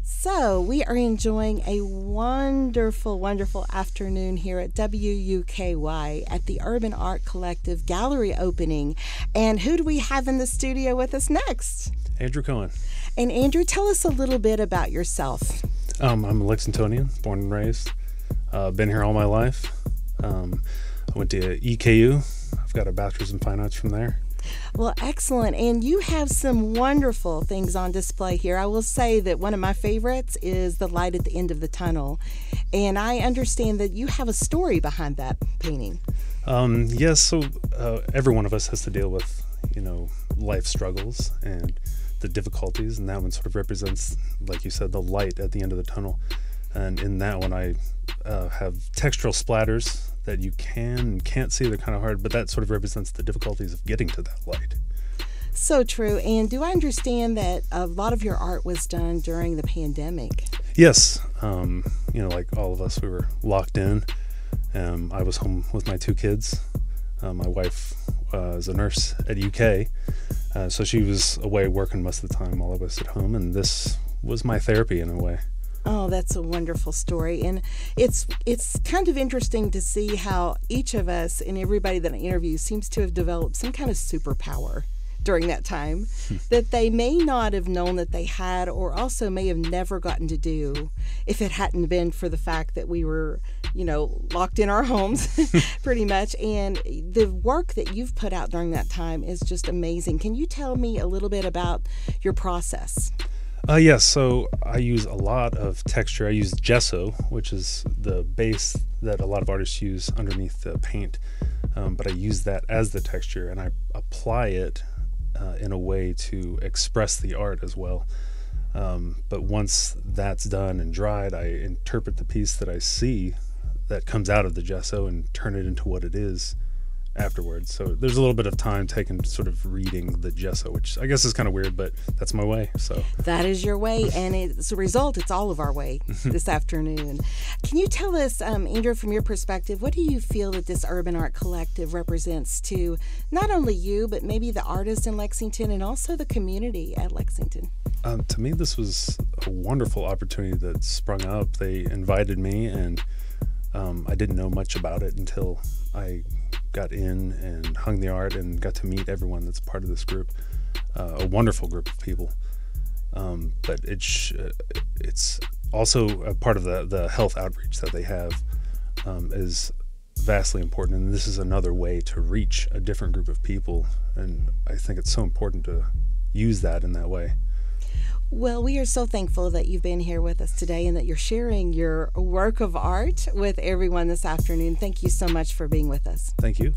So we are enjoying a wonderful, wonderful afternoon here at WUKY at the Urban Art Collective Gallery opening. And who do we have in the studio with us next? Andrew Cohen. And Andrew, tell us a little bit about yourself. I'm a Lexingtonian, born and raised. Been here all my life. I went to EKU. I've got a bachelor's in fine arts from there. Well, excellent. And you have some wonderful things on display here. I will say that one of my favorites is the light at the end of the tunnel. And I understand that you have a story behind that painting. Yes, so every one of us has to deal with, life struggles and the difficulties. And that one sort of represents, like you said, the light at the end of the tunnel. And in that one, I have textural splatters that you can and can't see. They're kind of hard, but that sort of represents the difficulties of getting to that light. So true. And do I understand that a lot of your art was done during the pandemic? Yes. Like all of us, we were locked in. I was home with my 2 kids. My wife is a nurse at UK, so she was away working most of the time while I was at home, and this was my therapy in a way. Oh, that's a wonderful story. And it's kind of interesting to see how each of us and everybody that I interview seems to have developed some kind of superpower during that time that they may not have known that they had, or also may have never gotten to do if it hadn't been for the fact that we were, locked in our homes pretty much. And the work that you've put out during that time is just amazing. Can you tell me a little bit about your process? Yes, so I use a lot of texture. I use gesso, which is the base that a lot of artists use underneath the paint, but I use that as the texture, and I apply it in a way to express the art as well. But once that's done and dried, I interpret the piece that I see that comes out of the gesso and turn it into what it is afterwards. So there's a little bit of time taken sort of reading the gesso, which I guess is kind of weird, but that's my way. So that is your way, and as a result, it's all of our way this afternoon. Can you tell us, Andrew, from your perspective, what do you feel that this Urban Art Collective represents to not only you, but maybe the artists in Lexington and also the community at Lexington? To me, this was a wonderful opportunity that sprung up. They invited me, and I didn't know much about it until I got in and hung the art and got to meet everyone that's part of this group. A wonderful group of people. But it's also a part of the health outreach that they have is vastly important. And this is another way to reach a different group of people. And I think it's so important to use that in that way. Well, we are so thankful that you've been here with us today and that you're sharing your work of art with everyone this afternoon. Thank you so much for being with us. Thank you.